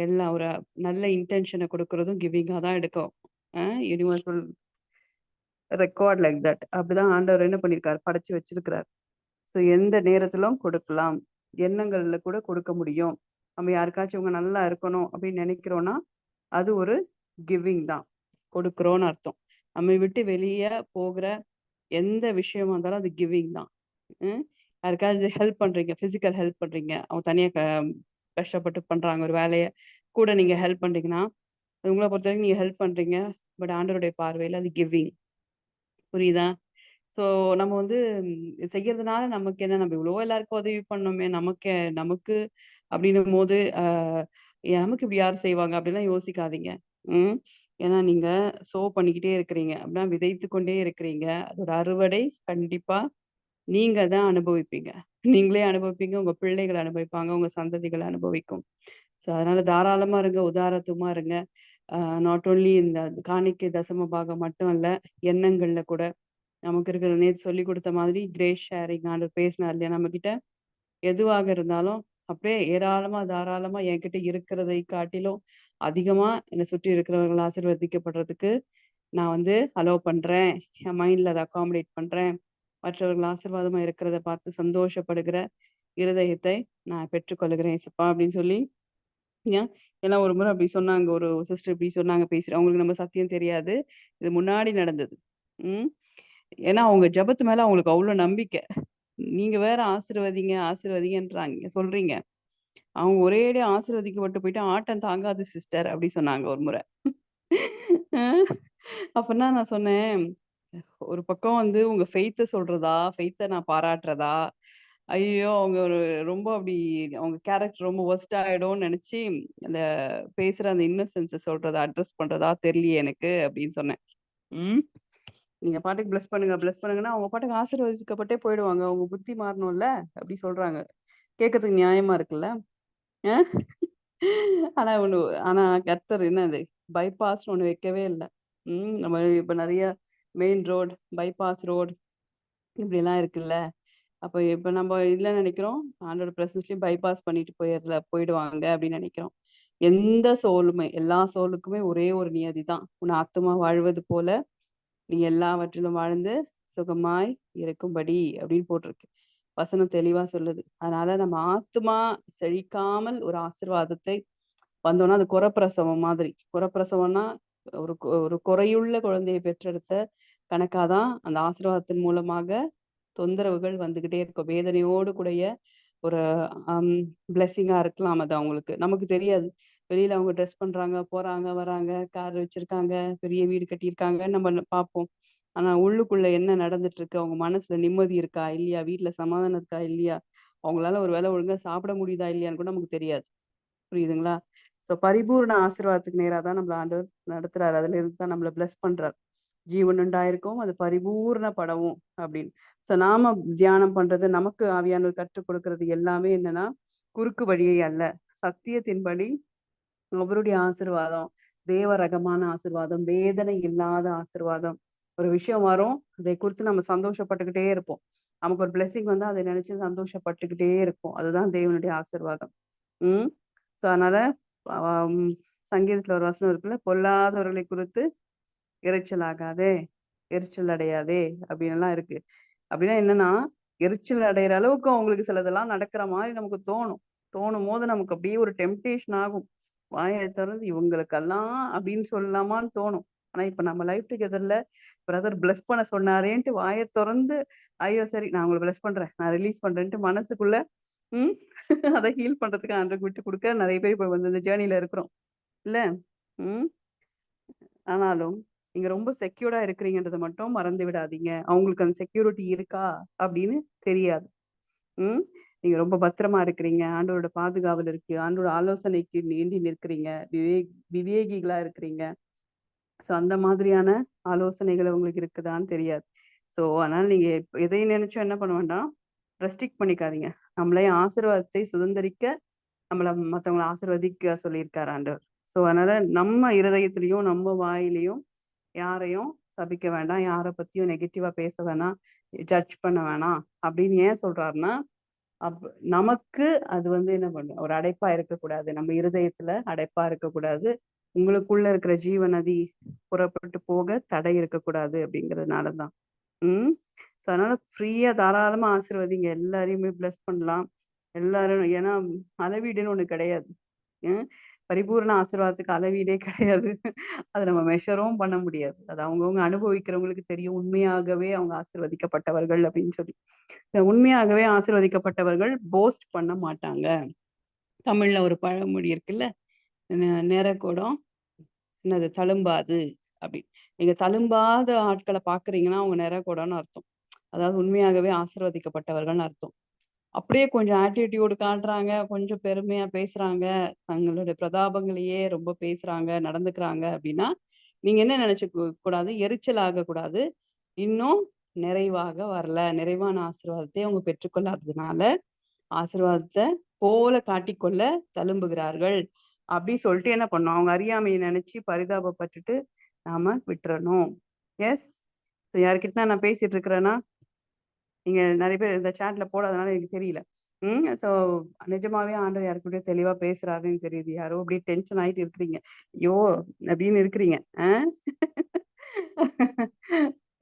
எல்லாம் ஒரு நல்ல இன்டென்ஷன குடுக்குறதும் கிவிங்கா தான் எடுக்கும். Universal record like that. அப்படிதான் ஆண்டவர் என்ன பண்ணியிருக்காரு? படைச்சு வச்சிருக்கிறார். ஸோ எந்த நேரத்திலும் கொடுக்கலாம். எண்ணங்கள்ல கூட கொடுக்க முடியும். நம்ம யாருக்காச்சும் இவங்க நல்லா இருக்கணும் அப்படின்னு நினைக்கிறோம்னா, அது ஒரு கிவிங் தான். கொடுக்குறோம்னு அர்த்தம். நம்மை விட்டு வெளிய போகிற எந்த விஷயமா இருந்தாலும் அது கிவிங் தான். ம். யாருக்காவது ஹெல்ப் பண்றீங்க, பிசிக்கல் ஹெல்ப் பண்றீங்க. அவங்க தனியா கஷ்டப்பட்டு பண்றாங்க ஒரு வேலைய. கூட நீங்க ஹெல்ப் பண்றீங்கன்னா, அது உங்கள பொறுத்தவரைக்கும் நீங்க ஹெல்ப் பண்றீங்க. பட் ஆண்டவருடைய பார்வையில அது கிவிங். புரியுதா? ஸோ நம்ம வந்து செய்யறதுனால நமக்கு என்ன? நம்ம இவ்வளவோ எல்லாருக்கும் உதவி பண்ணோமே! நமக்கு அப்டின்னும்போது, நமக்கு இப்டி யார் செய்வாங்க? அப்டிலாம் யோசிக்காதீங்க. ம். ஏன்னா நீங்க பண்ணிக்கிட்டே இருக்கிறீங்க. அப்டின்னா விதைத்து கொண்டே இருக்கிறீங்க. அதோட அறுவடை கண்டிப்பா நீங்க தான் அனுபவிப்பீங்க. நீங்களே அனுபவிப்பீங்க. உங்க பிள்ளைகள் அனுபவிப்பாங்க. உங்க சந்ததிகள் அனுபவிக்கும். ஸோ அதனால தாராளமா இருங்க. உதாரத்துவமா இருங்க. அ நாட் ஒன்லி இந்த காணிக்கை தசம பாகம் மட்டும் இல்ல. எண்ணங்கள்ல கூட நமக்கு இருக்கிற நேத்து சொல்லிக் குடுத்த மாதிரி கிரேஸ் ஷேரிங் ஆண்டவர் பேசினார் இல்லையா நம்மகிட்ட. எதுவாக இருந்தாலும் அப்படியே ஏராளமா, தாராளமா என்கிட்ட இருக்கிறதை காட்டிலும் அதிகமா என்னை சுற்றி இருக்கிறவர்கள் ஆசீர்வதிக்கப்படுறதுக்கு நான் வந்து அலோவ் பண்றேன். என் மைண்ட்ல அத அக்காமடேட் பண்றேன். மற்றவர்கள் ஆசீர்வாதமா இருக்கிறத பார்த்து சந்தோஷப்படுகிற இருதயத்தை நான் பெற்றுக்கொள்கிறேன் இயேசப்பா அப்படின்னு சொல்லி ஏன் ஏன்னா ஒரு முறை அப்படி சொன்னாங்க. ஒரு சிஸ்டர் இப்படி சொன்னாங்க பேசுறேன். அவங்களுக்கு நம்ம சத்தியம் தெரியாது. இது முன்னாடி நடந்தது. ம். ஏன்னா அவங்க ஜெபத்து மேல அவங்களுக்கு அவ்ளோ நம்பிக்கை. நீங்க வேற ஆசீர்வதிங்க, ஆசீர்வதிங்கன்றாங்க சொல்றீங்க. அவங்க ஒரேடியா ஆசீர்வதிக்கப்பட்டு போயிட்டு, "ஆட்டம் தாங்காது சிஸ்டர்" அப்படி சொன்னாங்க ஒரு முறை. அ அப்பன்னா நான் சொன்னேன், "ஒரு பக்கம் வந்து உங்க ஃபெய்த்த நான் பாராட்டுறதா? ஐயய்யோ! அவங்க ரொம்ப அப்படி அவங்க கேரக்டர் ரொம்ப வொர்ஸ்ட் ஆயிடும்னு நெனச்சு, அந்த பேசுற அந்த இன்னசென்ஸ சொல்றதா, அட்ரஸ் பண்றதா தெரியலையே எனக்கு" அப்படின்னு சொன்னேன். ம். நீங்க பாட்டுக்கு பிளஸ் பண்ணுங்கன்னா, அவங்க பாட்டுக்கு ஆசீர்வதிக்கப்பட்டே போயிடுவாங்க. உங்க புத்தி மாறணும்ல, அப்படி சொல்றாங்க. கேட்கறதுக்கு நியாயமா இருக்குல்ல? அ ஆனா ஒண்ணு ஆனா கர்த்தர் என்னது பைபாஸ்ன்னு ஒண்ணு வைக்கவே இல்ல. நம்ம இப்ப நெறைய மெயின் ரோட், பைபாஸ் ரோட் இப்படிலாம் இருக்குல்ல. அப்ப இப்ப நம்ம இல்ல நெனைக்கிறோம், ஆண்டோட பிரசன்ஸ்லயும் பைபாஸ் பண்ணிட்டு போயிடுவாங்க அப்படின்னு நெனைக்கிறோம். எந்த சோலுமே எல்லா சோலுக்குமே ஒரே ஒரு நியதி தான். உன் ஆத்துமா வாழ்வது போல நீ எல்லாவற்றிலும் வாழ்ந்து சுகமாய் இருக்கும்படி அப்படின்னு போட்டிருக்கு. வசனம் தெளிவா சொல்லுது. அதனால நம்ம ஆத்துமா செழிக்காமல் ஒரு ஆசீர்வாதத்தை வந்தோம்னா, அது குறப்பிரசவம் மாதிரி. குறப்பிரசவம்னா ஒரு குறையுள்ள குழந்தையை பெற்றெடுத்த கணக்கா தான் அந்த ஆசீர்வாதத்தின் மூலமாக தொந்தரவுகள் வந்துகிட்டே இருக்கும். வேதனையோடு கூடிய ஒரு அம் பிளெஸ்ஸிங்கா இருக்கலாம் அது அவங்களுக்கு. நமக்கு தெரியாது. வெளியில அவங்க ட்ரெஸ் பண்றாங்க, போறாங்க, வராங்க, கார் வச்சிருக்காங்க, பெரிய வீடு கட்டியிருக்காங்கன்னு நம்ம பார்ப்போம். ஆனா உள்ளுக்குள்ள என்ன நடந்துட்டு இருக்கு? அவங்க மனசுல நிம்மதி இருக்கா? இல்லையா? வீட்ல சமாதானம் இருக்கா? இல்லையா? அவங்களால ஒரு வேளை ஒழுங்கா சாப்பிட முடியுதா? இல்லையான்னு கூட நமக்கு தெரியாது. புரியுதுங்களா? ஸோ பரிபூரண ஆசீர்வாதத்துக்கு நேரா தான் நம்மள ஆண்டவர் நடத்துறாரு. அதிலிருந்து தான் நம்மள பிளெஸ் பண்றார். ஜீவன் உண்டாயிருக்கும். அது பரிபூரணப்படவும் அப்படின்னு. ஸோ நாம தியானம் பண்றது, நமக்கு ஆவியானவர் கற்றுக் கொடுக்கிறது எல்லாமே என்னன்னா, குறுக்கு வழியை அல்ல. சத்தியத்தின்படி அவருடைய ஆசீர்வாதம், தேவ ரகமான ஆசீர்வாதம், வேதனை இல்லாத ஆசீர்வாதம். ஒரு விஷயம் வரும். அதை குறித்து நம்ம சந்தோஷப்பட்டுக்கிட்டே இருப்போம். நமக்கு ஒரு பிளெஸ்ஸிங் வந்தா அதை நினைச்சு சந்தோஷப்பட்டுக்கிட்டே இருப்போம். அதுதான் தேவனுடைய ஆசீர்வாதம். ம். ஸோ அதனால அம் சங்கீதத்துல ஒரு வசனம் இருக்குல்ல, "பொல்லாதவர்களை குறித்து எரிச்சல் ஆகாதே, எரிச்சல் அடையாதே" அப்படின்னுலாம் இருக்கு. அப்படின்னா என்னன்னா, எரிச்சல் அடையிற அளவுக்கு அவங்களுக்கு சிலதெல்லாம் நடக்கிற மாரி நமக்கு தோணும். தோணும்போது நமக்கு அப்படியே ஒரு டெம்ப்டேஷன் ஆகும். வாய தொறந்து இவங்களுக்கெல்லாம் அப்படின்னு சொல்லலாமான்னு தோணும். ஆனா இப்ப நம்ம லைஃப் டுகெதர்ல பிரதர் பிளெஸ் பண்ண சொன்னாரேன்ட்டு வாய தொறந்து, ஐயோ! சரி நான் உங்கள பிளெஸ் பண்றேன். நான் ரிலீஸ் பண்றேன்ட்டு மனசுக்குள்ள ம். அத ஹீல் பண்றதுக்கு ஆண்டவருக்கு விட்டு குடுக்க நெறைய பேர் இப்ப வந்து இந்த ஜர்னில இருக்கிறோம். இல்ல? ம். ஆனாலும், நீங்க ரொம்ப செக்யூர்டா இருக்கிறீங்கன்றத மட்டும் மறந்து விடாதீங்க. அவங்களுக்கு அந்த செக்யூரிட்டி இருக்கா? அப்படின்னு தெரியாது. ம். நீங்க ரொம்ப பத்திரமா இருக்கிறீங்க. ஆண்டவரோட பாதுகாவல் இருக்கு. ஆண்டவரோட ஆலோசனைக்கு நீண்டி நிற்கிறீங்க. விவேகிகளா இருக்கிறீங்க. ஸோ அந்த மாதிரியான ஆலோசனைகள் உங்களுக்கு இருக்குதான்னு தெரியாது. ஸோ அதனால நீங்க எதை நினைச்சும் என்ன பண்ண வேண்டாம், ரெஸ்ட்ரிக்ட் பண்ணிக்காதீங்க. நம்மளே ஆசீர்வாதத்தை சுதந்தரிக்க நம்மள மத்தவங்கள ஆசீர்வதிக்க சொல்லியிருக்காரு ஆண்டவர். ஸோ அதனால நம்ம இருதயத்திலயும், நம்ம வாயிலயும் யாரையும் சபிக்க வேண்டாம். யார பத்தியும் நெகட்டிவா பேச வேணாம். ஜட்ஜ் பண்ண வேணாம். அப்படின்னு ஏன் சொல்றாருன்னா, நமக்கு அது என்ன பண்ணும், ஒரு அடைப்பா இருக்கக்கூடாது. நம்ம இருதயத்துல அடைப்பா இருக்கக்கூடாது. உங்களுக்குள்ள இருக்கிற ஜீவ நதி புறப்பட்டு போக தடை இருக்கக்கூடாது அப்படிங்கிறதுனாலதான். ம். ஸோ அதனால ஃப்ரீயா தாராளமா ஆசீர்வதிங்க. எல்லாரையுமே பிளஸ் பண்ணலாம். எல்லாரும் ஏன்னா அளவீடுன்னு ஒண்ணு கிடையாது. ம். பரிபூரண ஆசீர்வாதத்துக்கு அளவீடே கிடையாது. அத நம்ம மெஷரும் பண்ண முடியாது. அது அவங்கவங்க அனுபவிக்கிறவங்களுக்கு தெரியும். உண்மையாகவே அவங்க ஆசீர்வதிக்கப்பட்டவர்கள் அப்படின்னு சொல்லி. உண்மையாகவே ஆசீர்வதிக்கப்பட்டவர்கள் போஸ்ட் பண்ண மாட்டாங்க. தமிழ்ல ஒரு பழமொழி இருக்குல்ல, "நிறகுடம் என்னது தழும்பாது" அப்படி. நீங்க தழும்பாத ஆட்கள பார்க்குறீங்கன்னா, அவங்க நிறகுடம்னு அர்த்தம். அதாவது உண்மையாகவே ஆசீர்வதிக்கப்பட்டவர்கள்னு அர்த்தம். அப்படியே கொஞ்சம் ஆட்டிட்யூட் காட்டுறாங்க, கொஞ்சம் பெருமையா பேசுறாங்க, தங்களுடைய பிரதாபங்களையே ரொம்ப பேசுறாங்க, நடந்துக்கிறாங்க அப்படின்னா, நீங்க என்ன நினைச்சுக்க கூடாது, எரிச்சல் ஆகக்கூடாது. இன்னும் நிறைவாக வரல. நிறைவான ஆசீர்வாதத்தை அவங்க பெற்றுக்கொள்ளாததுனால, ஆசீர்வாதத்த போல காட்டிக்கொள்ள தழும்புகிறார்கள். அப்படி சொல்லிட்டு என்ன பண்ணணும், அவங்க அறியாமையை நினைச்சு பரிதாபப்பட்டுட்டு நாம விட்டுறணும். எஸ். யார்கிட்ட நான் பேசிட்டு இருக்கிறேன்னா, நீங்க நிறைய பேர் இந்த சாட்ல போடாதனால எனக்கு தெரியல. ஸோ நிஜமாவே ஆண்டவர் யார்கிட்டயோ தெளிவா பேசுறாருன்னு தெரியுது. யாரோ அப்படியே டென்ஷன் ஆயிட்டு இருக்கிறீங்க. ஐயோ! அப்படின்னு இருக்கிறீங்க. ஆ.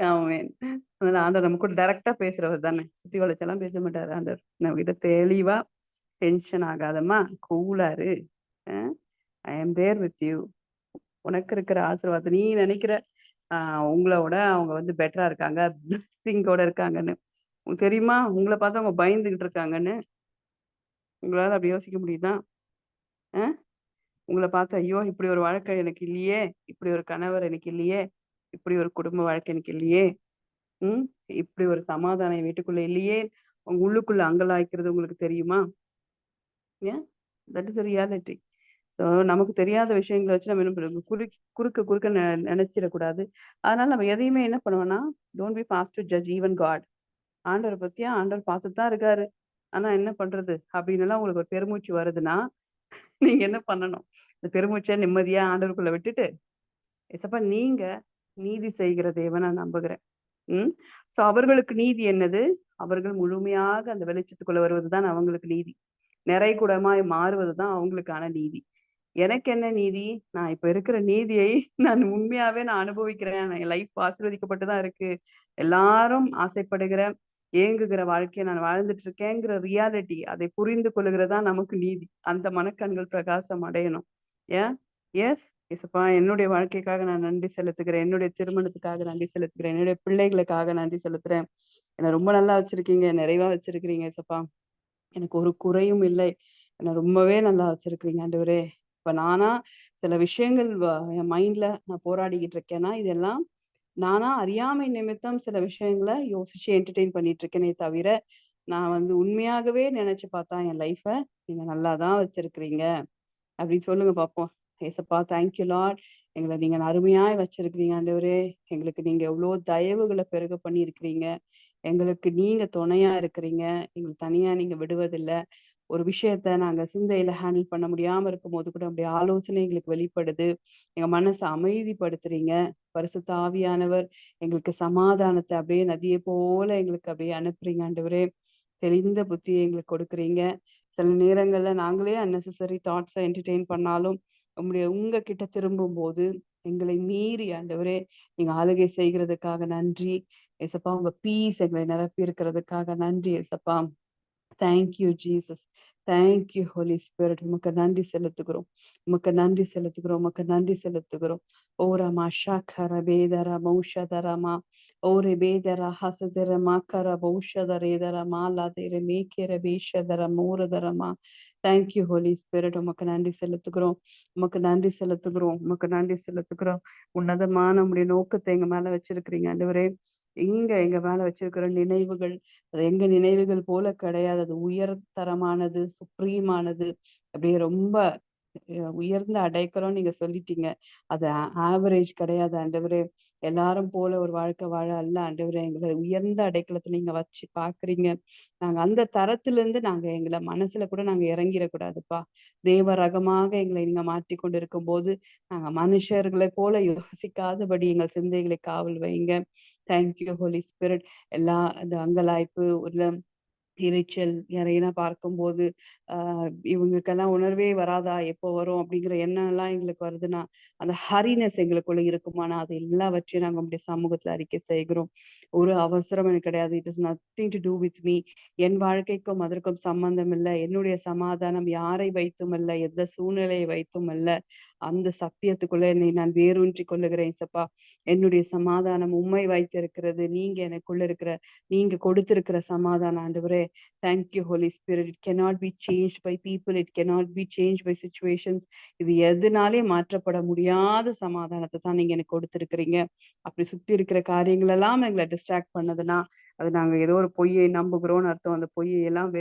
ஆமென். அதனால ஆண்டவர் நம்ம கூட டைரக்ட்டா பேசுறவர் தானே. சுத்தி வளைச்செல்லாம் பேச மாட்டாரு ஆண்டவர். நம்மகிட்ட தெளிவா டென்ஷன் ஆகாதம்மா, கூலா இரு. அ ஐ அம் தேர் வித் யூ. உனக்கு இருக்கிற ஆசீர்வாதம் நீ நினைக்கிற உங்களோட அவங்க பெட்டரா இருக்காங்க. பிளெஸ்ஸிங்கோட இருக்காங்கன்னு. உங்களுக்கு தெரியுமா? உங்கள பார்த்து அவங்க பயந்துகிட்டு இருக்காங்கன்னு. உங்களால அப்படி யோசிக்க முடியுதா? அ உங்கள பார்த்து ஐயோ! இப்படி ஒரு வாழ்க்கை எனக்கு இல்லையே! இப்படி ஒரு கணவர் எனக்கு இல்லையே! இப்படி ஒரு குடும்ப வாழ்க்கை எனக்கு இல்லையே! ம். இப்படி ஒரு சமாதானம் என் வீட்டுக்குள்ள இல்லையே! உங்க உள்ளுக்குள்ள அங்கலாய்க்கிறது உங்களுக்கு தெரியுமா? ஏன்? That is the reality. So நமக்கு தெரியாத விஷயங்கள வச்சு நம்ம என்ன பண்ணணும், குறுக்க குறுக்க நெனச்சிடக்கூடாது. அதனால நம்ம எதையுமே என்ன பண்ணுவோம்னா, don't be fast to judge even God. ஆண்டவர பத்தியா ஆண்டவர் பார்த்துட்டு தான் இருக்காரு. ஆனா என்ன பண்றது? அப்படின்னுலாம் உங்களுக்கு ஒரு பெருமூச்சு வருதுன்னா, நீங்க என்ன பண்ணணும்? இந்த பெருமூச்ச நிம்மதியா ஆண்டவருக்குள்ள விட்டுட்டு, "ஏசப்பா நீங்க நீதி செய்கிற தேவனா நம்புகிறேன்." ம். ஸோ அவர்களுக்கு நீதி என்னது? அவர்கள் முழுமையாக அந்த வெளிச்சத்துக்குள்ள வருவது தான் அவங்களுக்கு நீதி. நிறைகுடமாய் மாறுவது தான் அவங்களுக்கான நீதி. எனக்கு என்ன நீதி? நான் இப்ப இருக்கிற நீதியை நான் உண்மையாவே அனுபவிக்கிறேன். என் லைஃப் ஆசீர்வதிக்கப்பட்டு தான் இருக்கு. எல்லாரும் ஆசைப்படுகிற, ஏங்குகிற வாழ்க்கைய நான் வாழ்ந்துட்டு இருக்கேங்கிற ரியாலிட்டி அதை புரிந்து கொள்ளுகிறது தான் நமக்கு நீதி. அந்த மனக்கண்கள் பிரகாசம் அடையணும். ஏன்? எஸ். ஏசப்பா என்னுடைய வாழ்க்கைக்காக நான் நன்றி செலுத்துகிறேன். என்னுடைய திருமணத்துக்காக நன்றி செலுத்துகிறேன். என்னுடைய பிள்ளைகளுக்காக நன்றி செலுத்துறேன். என்ன ரொம்ப நல்லா வச்சிருக்கீங்க. நிறைவா வச்சிருக்கிறீங்க ஏசப்பா. எனக்கு ஒரு குறையும் இல்லை. என்ன ரொம்பவே நல்லா வச்சிருக்கிறீங்க ஆண்டவரே! இப்ப நானா சில விஷயங்கள் என் மைண்ட்ல நான் போராடிக்கிட்டு இருக்கேன்னா, இதெல்லாம் நானா அறியாமை நிமித்தம் சில விஷயங்கள யோசிச்சு என்டர்டெயின் பண்ணிட்டு இருக்கேனே தவிர, நான் உண்மையாகவே நினைச்சு பார்த்தா என் லைஃப நீங்க நல்லா தான் வச்சிருக்கிறீங்க. அப்படின்னு சொல்லுங்க பார்ப்போம். ஏசப்பா தேங்க் யூ லார்ட். எங்கள நீங்க அருமையாய் வச்சிருக்கிறீங்க ஆண்டவரே. எங்களுக்கு நீங்க எவ்வளோ தயவுகள பெருக பண்ணியிருக்கிறீங்க. எங்களுக்கு நீங்க துணையா இருக்கிறீங்க. எங்கள தனியா நீங்க விடுவதில்ல. ஒரு விஷயத்த நாங்க சிந்தையில ஹேண்டில் பண்ண முடியாம இருக்கும்போது கூட உங்களுடைய ஆலோசனை எங்களுக்கு வெளிப்படுது. எங்க மனச அமைதிப்படுத்துறீங்க. பரிசுத்த ஆவியானவர் எங்களுக்கு சமாதானத்த அப்படியே நதிய போல எங்களுக்கு அப்படியே அனுப்புறீங்க ஆண்டவரே. தெளிந்த புத்திய எங்களுக்கு கொடுக்குறீங்க. சில நேரங்கள்ல நாங்களே அன்னெசசரி தாட்ஸ என்டர்டெயின் பண்ணாலும், உங்க கிட்ட திரும்பும்போது, எங்களை மீறி ஆண்டவரே, நீங்க ஆளுகை செய்கிறதுக்காக நன்றி. ஏசப்பா உங்க பீஸ் எங்களை நிரப்பி இருக்கிறதுக்காக நன்றி ஏசப்பா. Thank you Jesus. Thank you holy spirit. உமக்கு நன்றி செலுத்துகிறோம். உமக்கு நன்றி செலுத்துகிறோம். உமக்கு நன்றி செலுத்துகிறோம். ஓரமா ஷாக்கர பேதர மௌஷதரமா ஓரே பேதர ஹசதர மாக்கர பௌஷதரேதர மாலாதேர மேக்கேர பேஷதர மோரதரமா. Thank you holy spirit. உமக்கு நன்றி செலுத்துகிறோம். உமக்கு நன்றி செலுத்துகிறோம். உமக்கு நன்றி செலுத்துகிறோம். உன்னதமான உம்முடைய நோக்கத்தை எங்க மேல வச்சிருக்கிறீங்க ஆண்டவரே. நீங்க எங்க மேல வச்சிருக்கிற நினைவுகள் அது எங்க நினைவுகள் போல கிடையாது. அது உயர்தரமானது, சுப்ரீமானது. அப்படியே ரொம்ப உயர்ந்த அடைக்கலம்னு நீங்க சொல்லிட்டீங்க. அது ஆவரேஜ் கிடையாது ஆண்டவரே. எல்லாரும் போல ஒரு வாழ்க்கை வாழ அல்ல ஆண்டவரே. எங்கள உயர்ந்த அடைக்கலத்துல நீங்க வச்சு பார்க்குறீங்க. நாங்க அந்த தரத்திலிருந்து நாங்க எங்கள மனசுல கூட நாங்க இறங்கிடக்கூடாதுப்பா. தேவ ரகமாக எங்களை நீங்க மாற்றிக் கொண்டிருக்கும்போது, நாங்க மனுஷர்களைப் போல யோசிக்காதபடி எங்கள் சிந்தைகளை காவல் வைங்க. Thank you holy spirit. எல்லா அந்த அங்கலாய்ப்பு, இரைச்சல் யாரையா பார்க்கும்போது, இவங்களுக்கெல்லாம் உணர்வே வராதா? எப்போ வரும்? அப்படிங்கிற எண்ணம்லாம் எங்களுக்கு வருதுன்னா, அந்த ஹரினஸ் எங்களுக்குள்ள இருக்குமானா, அது எல்லாவற்றையும் நாங்க உம்முடைய சமூகத்துல அறிக்கை செய்கிறோம். ஒரு அவசரம் எனக்கு கிடையாது. It is nothing to do with me. என் வாழ்க்கைக்கும் அதற்கும் சம்மந்தம் இல்ல. என்னுடைய சமாதானம் யாரை வைத்தும் அல்ல, எந்த சூழ்நிலையை வைத்தும் அல்ல. அந்த சத்தியத்துக்குள்ள என்னை நான் வேரூன்றிக் கொள்ளுகிறேன் ஏசப்பா. என்னுடைய சமாதானம் உம்மை வைத்திருக்கிறது. நீங்க எனக்குள்ள இருக்கிற நீங்க கொடுத்திருக்கிற சமாதானம் ஆண்டவரே. Thank you holy spirit. It cannot be changed by people. It cannot be changed by situations. இது எதுனாலயும் மாற்றப்பட முடியாத சமாதானத்த தான் நீங்க எனக்கு கொடுத்திருக்கிறீங்க. அப்படி சுத்தி இருக்கிற காரியங்கள் எல்லாம் எங்கள டிஸ்ட்ராக்ட் பண்ணதுன்னா, அது நாங்க ஏதோ ஒரு பொய்யை நம்புகிறோம்னு அர்த்தம். அந்த பொய்யை எல்லாம்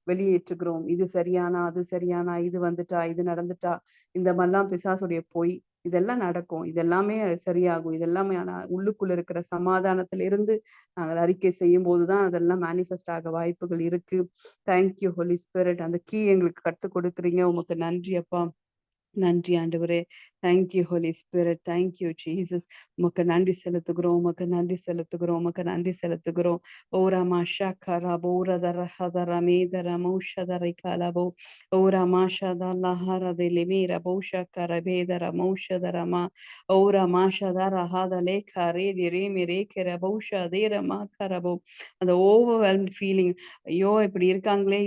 வெளியேற்றுகிறோம். இது சரியானா, அது சரியானா, இது வந்துட்டா, இது நடந்துட்டா, இந்த மாரிலாம் பிசாசுடைய பொய். இதெல்லாம் நடக்கும். இதெல்லாமே சரியாகும். இதெல்லாமே ஆனா உள்ளுக்குள்ள இருக்கிற சமாதானத்திலிருந்து நாங்கள் அறிக்கை செய்யும்போது தான் அதெல்லாம் மேனிஃபெஸ்ட் ஆக வாய்ப்புகள் இருக்கு. Thank you holy spirit. அந்த கீ எங்களுக்கு கத்துக் கொடுக்குறீங்க. உமக்கு நன்றி அப்பா. நன்றி ஆண்டவரே. Thank you holy spirit. Thank you Jesus. உமக்கு நன்றி செலுத்துகிறோம். உமக்கு நன்றி செலுத்துகிறோம். உமக்கு நன்றி செலுத்துகிறோம். ஓரமா ஷக்கர போரதர ஹதர மேதர மௌஷதரை கலபோ ஓரமா ஷதல ஹரதி லிமீர பௌஷக்கர பேதர மௌஷதரமா ஓரமா ஷதர ஹதலே கரே திரே மிரே கிர பௌஷதேரமா கரபோ. அந்த ஓவர்வெல்ம்ட் ஃபீலிங், ஐயோ இப்படி இருக்காங்களே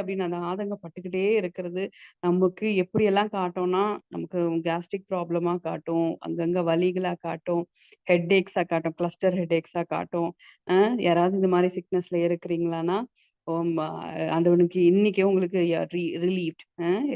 அப்படின்னு அந்த ஆதங்கப்பட்டுக்கிட்டே இருக்கிறது நமக்கு எப்படியெல்லாம் காட்டும்னா, நமக்கு கேஸ்ட்ரிக் ப்ராப்ளமா காட்டும். அங்கங்க வலிகளா காட்டும். ஹெட்டேக்ஸா காட்டும். கிளஸ்டர் ஹெட்டேக்ஸா காட்டும். அ யாராவது இந்த மாரி சிக்னஸ்ல இருக்கிறீங்களான்னா, ஆண்டவனுக்கு இன்னைக்கே உங்களுக்கு யூ ஆர் ரிலீவ்ட்.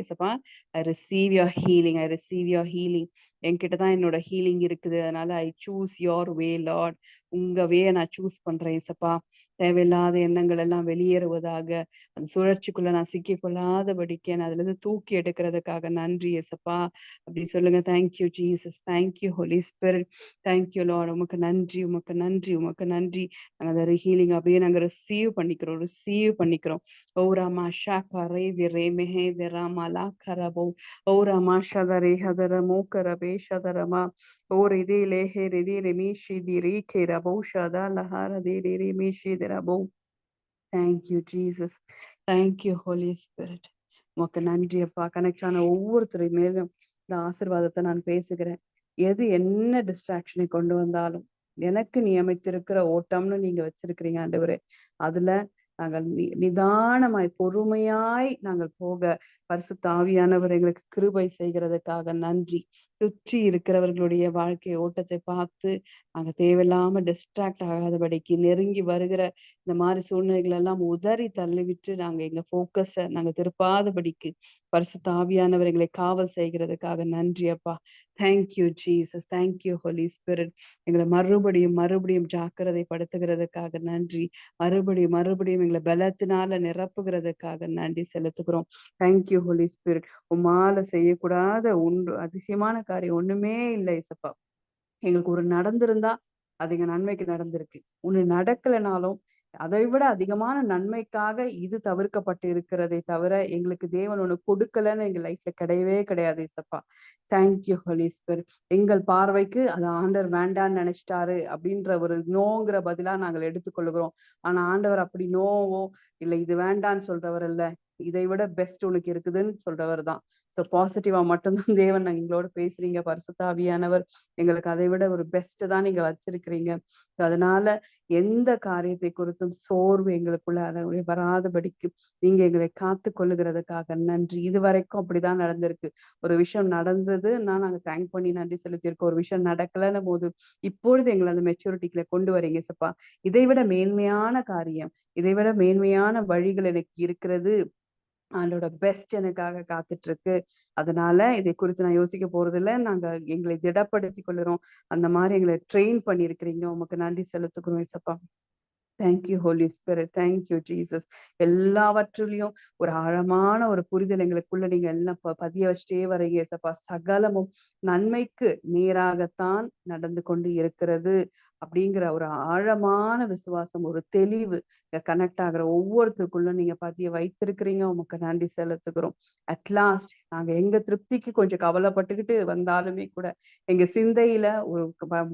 ஏசப்பா, I receive your healing. I receive your healing. என்கிட்ட தான் என்னோட ஹீலிங் இருக்குது. அதனால I choose your way Lord. உங்க வேய நான் சூஸ் பண்றேன் ஏசப்பா. தேவையில்லாத எண்ணங்கள் எல்லாம் வெளியேறுவதாக. அந்த சுழற்சிக்குள்ள நான் சிக்கிக் கொள்ளாதபடிக்கு என்னை அதிலிருந்து தூக்கி எடுக்கிறதுக்காக நன்றி ஏசப்பா. அப்படி சொல்லுங்க. Thank you Jesus. Thank you holy spirit. Thank you lord. உமக்கு நன்றி, உமக்கு நன்றி, உமக்கு நன்றி. நாங்க அந்த ஹீலிங் அப்படியே நாங்க ரிசீவ் பண்ணிக்கிறோம். ஓ ராமா ஷாக்கா ரே தி ரே மெஹே தி ராமா லா கரபோ ஓ ராமா ஷதரே ஹதர மோகரபே ஷதரமா ஓ ரிதி லேஹே ரிதி ரெமிஷி தி ரீ கே ரபோ ஷதா லஹார தி ரி ரிமிஷி தி ரபோ. Thank you Jesus. Thank you holy spirit. உமக்கு நன்றி அப்பா. கனெக்ட் ஆன ஒவ்வொருத்தரை மேலும் இந்த ஆசீர்வாதத்தை நான் பேசுகிறேன். எது என்ன டிஸ்ட்ராக்ஷனை கொண்டு வந்தாலும், எனக்கு நியமித்திருக்கிற ஓட்டம்னு நீங்க வச்சிருக்கிறீங்க ஆண்டவரே. அதுல நாங்கள் நிதானமாய், பொறுமையாய் நாங்கள் போக பரிசுத்த ஆவியானவர் எங்களுக்கு கிருபை செய்கிறதுக்காக நன்றி. சுற்றி இருக்கிறவர்களுடைய வாழ்க்கை ஓட்டத்தை பார்த்து நாங்க தேவையில்லாம டிஸ்ட்ராக்ட் ஆகாதபடிக்கு, நெருங்கி வருகிற இந்த மாரி சூழ்நிலைகள் எல்லாம் உதறி தள்ளிவிட்டு நாங்க எங்க ஃபோக்கஸ நாங்க திருப்பாதபடிக்கு பரிசுத்த ஆவியானவர் எங்களை காவல் செய்கிறதுக்காக நன்றி அப்பா. Thank you Jesus. Thank you holy spirit. எங்களை மறுபடியும் ஜாக்கிரதைப்படுத்துகிறதுக்காக நன்றி. மறுபடியும் எங்களை பலத்தினால நிரப்புகிறதுக்காக நன்றி செலுத்துகிறோம். Thank you holy spirit. உம்மால செய்யக்கூடாத ஒன்று அதிசயமான காரியம் ஒண்ணுமே இல்லை ஏசப்பா. எங்களுக்கு ஒரு நடந்திருந்தா அது எங்க நன்மைக்கு நடந்திருக்கு. ஒண்ணு நடக்கலைனாலும் அதை விட அதிகமான நன்மைக்காக இது தவிர்க்கப்பட்டு இருக்கிறதே தவிர எங்களுக்கு தேவன் ஒண்ணு கொடுக்கலன்னு எங்க லைஃப்ல கிடையவே கிடையாது ஏசப்பா. Thank you holy spirit. எங்கள் பார்வைக்கு அது ஆண்டவர் வேண்டான்னு நினைச்சிட்டாரு அப்படின்ற ஒரு நோங்கிற பதிலா நாங்கள் எடுத்துக்கொள்கிறோம். ஆனா ஆண்டவர் அப்படி நோவோ இல்ல இது வேண்டான்னு சொல்றவர் இல்ல. இதை விட பெஸ்ட் உனக்கு இருக்குதுன்னு சொல்றவர் தான். ஸோ பாசிட்டிவா மட்டும்தான் தேவன் எங்களோட பேசுறீங்க பரிசுத்த ஆவியானவர். எங்களுக்கு அதை விட ஒரு பெஸ்ட் தான் நீங்க வச்சிருக்கிறீங்க. அதனால எந்த காரியத்தை குறித்தும் சோர்வு எங்களுக்குள்ள வராதபடிக்கு நீங்க எங்களை காத்து கொள்ளுகிறதுக்காக நன்றி. இதுவரைக்கும் அப்படிதான் நடந்திருக்கு. ஒரு விஷயம் நடந்ததுன்னா நாங்க தேங்க் பண்ணி நன்றி செலுத்தியிருக்கோம். ஒரு விஷயம் நடக்கலன்ன போது இப்பொழுது எங்களை அந்த மெச்சூரிட்டிக்குள்ள கொண்டு வரீங்க சப்பா. இதை விட மேன்மையான காரியம், இதை விட மேன்மையான வழிகள் எனக்கு இருக்கிறது. ஆண்டோட பெஸ்ட் எனக்காக காத்துட்டு இருக்கு. அதனால இதை குறித்து நான் யோசிக்க போறதில்ல. நாங்க எங்களை திடப்படுத்திக் கொள்ளுறோம். அந்த மாரி எங்கள ட்ரெயின் பண்ணியிருக்கிறீங்க. உமக்கு நன்றி செலுத்துகிறோம் ஏசப்பா. Thank you holy spirit. Thank you Jesus. எல்லாவற்றிலயும் ஒரு ஆழமான ஒரு புரிதல் எங்களுக்குள்ள நீங்க எல்லாம் பதிய வச்சுட்டே வரீங்க ஏசப்பா. சகலமும் நன்மைக்கு நேராகத்தான் நடந்து கொண்டு இருக்கிறது அப்படிங்கிற ஒரு ஆழமான விசுவாசம், ஒரு தெளிவு கனெக்ட் ஆகுற ஒவ்வொருத்தருக்குள்ள நீங்க பதிய வைத்திருக்கிறீங்க. உமக்கு நன்றி செலுத்துகிறோம். அட்லாஸ்ட் நாங்க எங்க திருப்திக்கு கொஞ்சம் கவலைப்பட்டுக்கிட்டு வந்தாலுமே கூட எங்க சிந்தையில ஒரு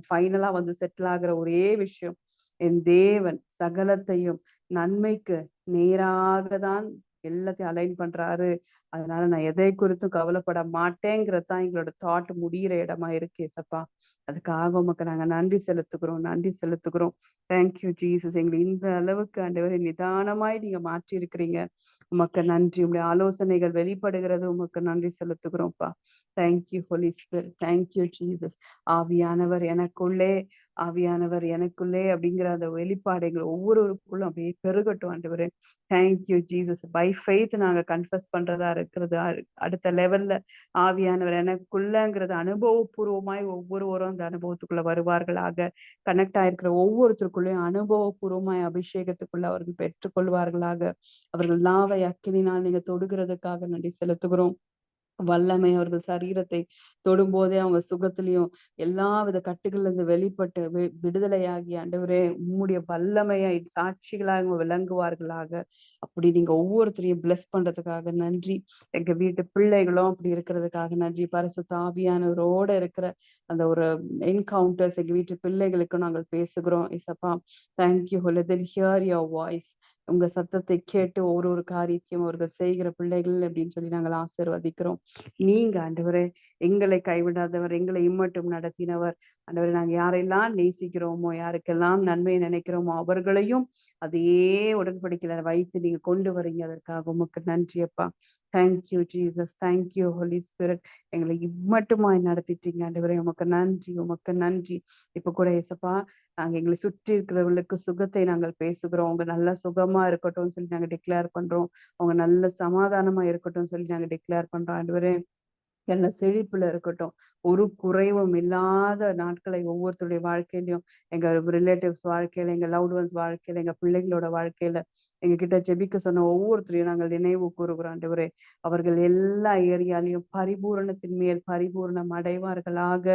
ஃபைனலா வந்து செட்டில் ஆகுற ஒரே விஷயம், என் தேவன் சகலத்தையும் நன்மைக்கு நேராக தான் எல்லாத்தையும் அலைன் பண்றாரு. அதனால நான் எதை குறித்தும் கவலைப்பட மாட்டேங்கிறது தான் எங்களோட தாட் முடியிற இடமா இருக்கு ஏசப்பா. அதுக்காக உமக்கு நாங்க நன்றி செலுத்துகிறோம், நன்றி செலுத்துகிறோம். Thank you Jesus. எங்களை இந்த அளவுக்கு ஆண்டவரே நிதானமாய் நீங்க மாற்றி இருக்கிறீங்க. உமக்கு நன்றி. உங்களுடைய ஆலோசனைகள் வெளிப்படுகிறது. உமக்கு நன்றி செலுத்துகிறோம்ப்பா. Thank you holy spirit. Thank you Jesus. ஆவியானவர் எனக்குள்ளே, ஆவியானவர் எனக்குள்ளே அப்படிங்கிற அந்த வெளிப்பாடு எங்கள் ஒவ்வொருவருக்குள்ளும் அப்படியே பெருகட்டும் ஆண்டவரே. Thank you Jesus. பை ஃபெய்த் நாங்க கன்ஃபஸ் பண்றதா இருக்கிறது. அடுத்த லெவல்ல ஆவியானவர் எனக்குள்ளங்கிறது அனுபவபூர்வமாய் ஒவ்வொருவரும் அந்த அனுபவத்துக்குள்ள வருவார்களாக. கனெக்ட் ஆயிருக்கிற ஒவ்வொருத்தருக்குள்ளேயும் அனுபவபூர்வமாய் அபிஷேகத்துக்குள்ள அவர்கள் பெற்றுக்கொள்வார்களாக. அவர்கள் நாவை அக்கினினால் நீங்க தொடுகிறதுக்காக நன்றி செலுத்துகிறோம். வல்லமை அவர்கள் சரீரத்தை தொடும்போதே அவங்க சுகத்திலையும் எல்லாவித கட்டுகள்ல இருந்து வெளிப்பட்டு விடுதலையாகி ஆண்டவரே உம்முடைய வல்லமையை சாட்சிகளாக அவங்க விளங்குவார்களாக. அப்படி நீங்க ஒவ்வொருத்தரையும் பிளஸ் பண்றதுக்காக நன்றி. எங்க வீட்டு பிள்ளைகளும் அப்படி இருக்கிறதுக்காக நன்றி. பரிசுத்த ஆவியானவரோட இருக்கிற அந்த ஒரு என்கவுண்டர்ஸ் எங்க வீட்டு பிள்ளைகளுக்கும் நாங்கள் பேசுகிறோம் இசப்பா. Thank you let them hear your voice. உங்க சத்தத்தை கேட்டு ஒரு காரியத்தையும் அவர்கள் செய்கிற பிள்ளைகள் அப்படின்னு சொல்லி நாங்கள் ஆசீர்வதிக்கிறோம். நீங்க ஆண்டவரே எங்களை கைவிடாதவர், எங்களை இம்மட்டும் நடத்தினவர். ஆண்டவரே நாங்க யாரெல்லாம் நேசிக்கிறோமோ, யாருக்கெல்லாம் நன்மை நினைக்கிறோமோ அவர்களையும் அதே உடன்படிக்கையில வைத்து நீங்க கொண்டு வரீங்க. அதற்காக உமக்கு நன்றி அப்பா. Thank you Jesus. Thank you holy spirit. எங்களை இம்மட்டுமாய் நடத்திட்டீங்க ஆண்டவரே. உமக்கு நன்றி, உமக்கு நன்றி. இப்ப கூட ஏசப்பா நாங்க எங்களை சுற்றி இருக்கிறவர்களுக்கு சுகத்தை நாங்கள் பேசுகிறோம். அவங்க நல்ல சுகமா இருக்கட்டும் சொல்லி நாங்க டிக்ளேர் பண்றோம். அவங்க நல்ல சமாதானமா இருக்கட்டும் சொல்லி நாங்க டிக்ளேர் பண்றோம் ஆண்டவரே. எல்லா செழிப்புல இருக்கட்டும். ஒரு குறைவும் இல்லாத நாட்களை ஒவ்வொருத்தருடைய வாழ்க்கையிலயும், எங்க ரிலேட்டிவ்ஸ் வாழ்க்கையில, எங்க லவ்ட் ஒன்ஸ் வாழ்க்கையில, எங்க பிள்ளைகளோட வாழ்க்கையில, எங்க கிட்ட ஜெபிக்க சொன்ன ஒவ்வொருத்தரையும் நாங்கள் நினைவு கூறுகிறோம் ஆண்டவரே. அவர்கள் எல்லா ஏரியாலையும் பரிபூரணத்தின் மேல் பரிபூரணம் அடைவார்களாக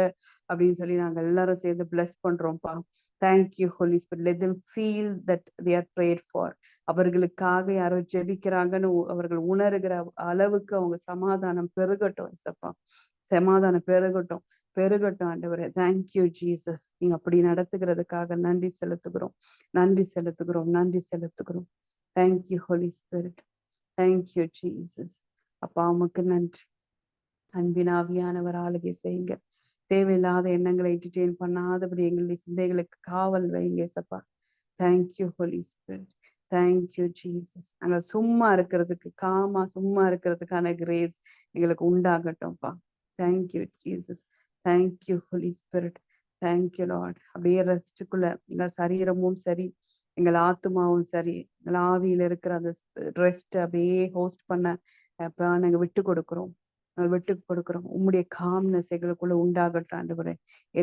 அப்படின்னு சொல்லி நாங்க எல்லாரும் சேர்ந்து பிளஸ் பண்றோம்ப்பா. Thank you holy spirit. Let them feel that they are prayed for. அவர்களுக்காக யாரோ ஜெபிக்கிறாங்கன்னு அவர்கள் உணர்கிற அளவுக்கு அவங்க சமாதானம் பெருகட்டும் இசப்பா. சமாதானம் பெருகட்டும், பெருகட்டும் ஆண்டவரே. Thank you Jesus. நீங்க அப்படி நடத்துகிறதுக்காக நன்றி செலுத்துகிறோம், நன்றி செலுத்துகிறோம், நன்றி செலுத்துகிறோம். Thank you holy spirit. Thank you Jesus. அப்பா உமக்கு நன்றி. அன்பின் ஆவியானவர் ஆளுகை செய்யுங்க. தேவையில்லாத எண்ணங்களை என்டர்டெயின் பண்ணாதபடி எங்களுடைய சிந்தைகளுக்கு காவல் வைங்க சப்பா. Thank you holy spirit. Thank you Jesus. நாங்கள் சும்மா இருக்கிறதுக்கு சும்மா இருக்கிறதுக்கான கிரேஸ் எங்களுக்கு உண்டாகட்டும்ப்பா. Thank you Jesus. Thank you holy spirit. Thank you Lord. அப்படியே ரெஸ்ட்டுக்குள்ள எங்கள் சரீரமும் சரி, எங்கள் ஆத்மாவும் சரி, எங்கள் ஆவியில இருக்கிற அந்த ரெஸ்ட் அப்படியே ஹோஸ்ட் பண்ண அப்ப நாங்கள் விட்டு கொடுக்குறோம். விட்டு கொடுக்குறோம். உம்முடைய காம்னஸ் எங்களுக்குள்ள உண்டாகட்டும் ஆண்டவரே.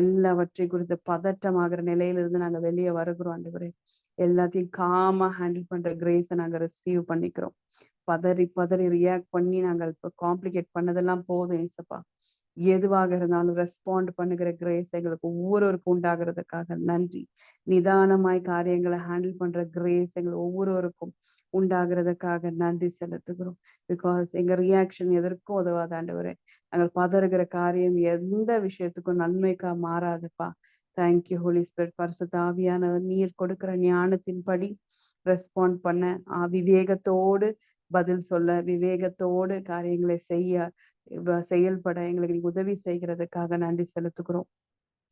எல்லாவற்றை குறித்து பதட்டமாகிற நிலையிலிருந்து நாங்க வெளியே வருகிறோம் ஆண்டவரே. எல்லாத்தையும் காமா ஹேண்டில் பண்ற கிரேஸை நாங்க ரிசீவ் பண்ணிக்கிறோம். பதறி பதறி ரியாக்ட் பண்ணி நாங்கள் இப்போ காம்ப்ளிகேட் பண்ணதெல்லாம் போதும் ஏசப்பா. எதுவாக இருந்தாலும் ரெஸ்பாண்ட் பண்ணுகிற கிரேஸ் எங்களுக்கு ஒவ்வொருவருக்கும் உண்டாகிறதுக்காக நன்றி. நிதானமாய் காரியங்களை ஹேண்டில் பண்ற கிரேஸ் எங்கள் ஒவ்வொருவருக்கும் உண்டாகிறதுக்காக நன்றி செலுத்துகிறோம். பிகாஸ் எங்க ரியாக்ஷன் எதற்கும் உதவாத ஆண்டவரே. நாங்கள் பதறுகிற காரியம் எந்த விஷயத்துக்கும் நன்மைக்கா மாறாதுப்பா. Thank you holy spirit. பரிசுத்த ஆவியானவர் நீர் கொடுக்கிற ஞானத்தின்படி ரெஸ்பாண்ட் பண்ண, விவேகத்தோடு பதில் சொல்ல, விவேகத்தோடு காரியங்களை செய்ய, செயல்பட எங்களுக்கு நீங்க உதவி செய்கிறதுக்காக நன்றி செலுத்துகிறோம்.